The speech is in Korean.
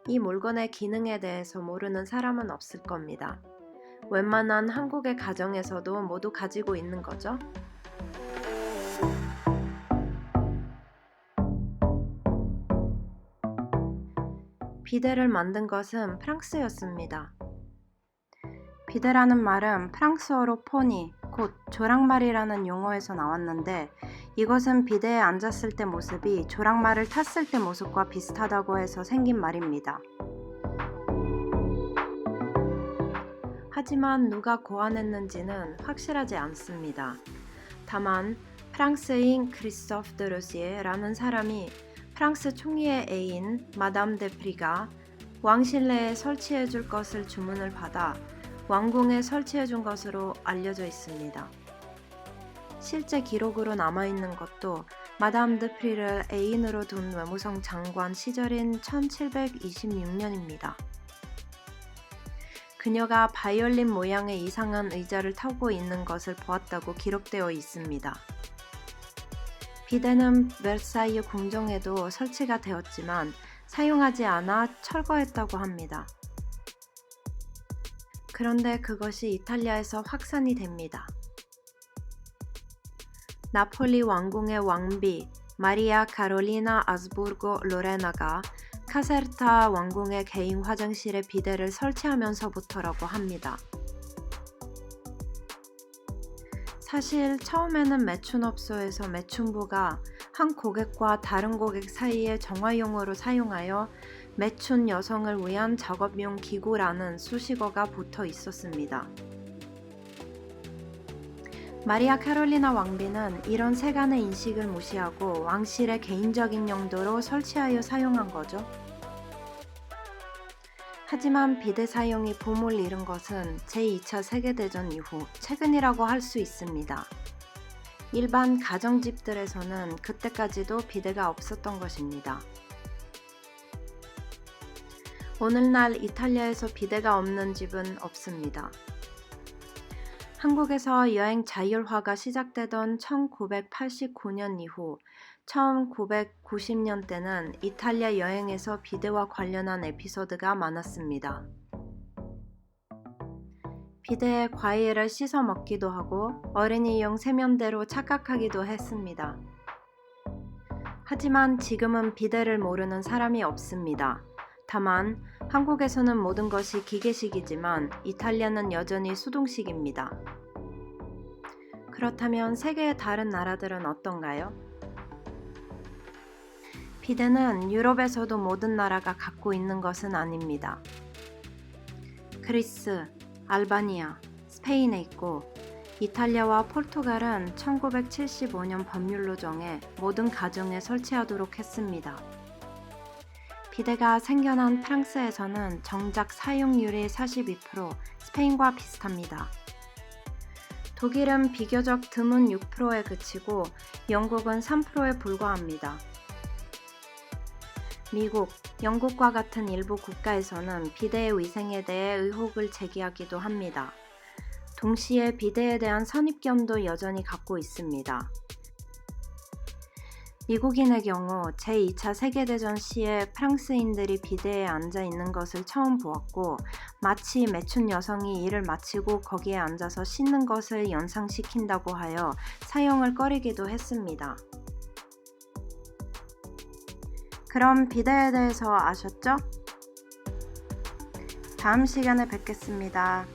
이 물건의 기능에 대해서 모르는 사람은 없을 겁니다. 웬만한 한국의 가정에서도 모두 가지고 있는 거죠. 비데를 만든 것은 프랑스였습니다. 비데라는 말은 프랑스어로 포니, 곧 조랑말이라는 용어에서 나왔는데 이것은 비데에 앉았을 때 모습이 조랑말을 탔을 때 모습과 비슷하다고 해서 생긴 말입니다. 하지만 누가 고안했는지는 확실하지 않습니다. 다만 프랑스인 크리스토프 드루시에라는 사람이 프랑스 총리의 애인 마담 데프리가 왕실내에 설치해 줄 것을 주문을 받아 왕궁에 설치해 준 것으로 알려져 있습니다. 실제 기록으로 남아있는 것도 마담 드프리를 애인으로 둔 외무성 장관 시절인 1726년입니다. 그녀가 바이올린 모양의 이상한 의자를 타고 있는 것을 보았다고 기록되어 있습니다. 비데는 베르사유 궁정에도 설치가 되었지만 사용하지 않아 철거했다고 합니다. 그런데 그것이 이탈리아에서 확산이 됩니다. 나폴리 왕궁의 왕비 마리아 카롤리나 아스부르고 로레나가 카세르타 왕궁의 개인 화장실에 비데를 설치하면서부터라고 합니다. 사실 처음에는 매춘업소에서 매춘부가 한 고객과 다른 고객 사이에 정화용으로 사용하여 매춘 여성을 위한 작업용 기구라는 수식어가 붙어 있었습니다. 마리아 카롤리나 왕비는 이런 세간의 인식을 무시하고 왕실의 개인적인 용도로 설치하여 사용한 거죠. 하지만 비데 사용이 붐을 이룬 것은 제2차 세계대전 이후 최근이라고 할 수 있습니다. 일반 가정집들에서는 그때까지도 비데가 없었던 것입니다. 오늘날 이탈리아에서 비데가 없는 집은 없습니다. 한국에서 여행 자율화가 시작되던 1989년 이후 1990년대는 이탈리아 여행에서 비데와 관련한 에피소드가 많았습니다. 비데에 과일을 씻어 먹기도 하고 어린이용 세면대로 착각하기도 했습니다. 하지만 지금은 비데를 모르는 사람이 없습니다. 다만 한국에서는 모든 것이 기계식이지만 이탈리아는 여전히 수동식입니다. 그렇다면 세계의 다른 나라들은 어떤가요? 비데는 유럽에서도 모든 나라가 갖고 있는 것은 아닙니다. 그리스, 알바니아, 스페인에 있고 이탈리아와 포르투갈은 1975년 법률로 정해 모든 가정에 설치하도록 했습니다. 비데가 생겨난 프랑스에서는 정작 사용률이 42%, 스페인과 비슷합니다. 독일은 비교적 드문 6%에 그치고 영국은 3%에 불과합니다. 미국, 영국과 같은 일부 국가에서는 비데의 위생에 대해 의혹을 제기하기도 합니다. 동시에 비데에 대한 선입견도 여전히 갖고 있습니다. 미국인의 경우 제2차 세계대전 시에 프랑스인들이 비데에 앉아 있는 것을 처음 보았고 마치 매춘 여성이 일을 마치고 거기에 앉아서 씻는 것을 연상시킨다고 하여 사용을 꺼리기도 했습니다. 그럼 비데에 대해서 아셨죠? 다음 시간에 뵙겠습니다.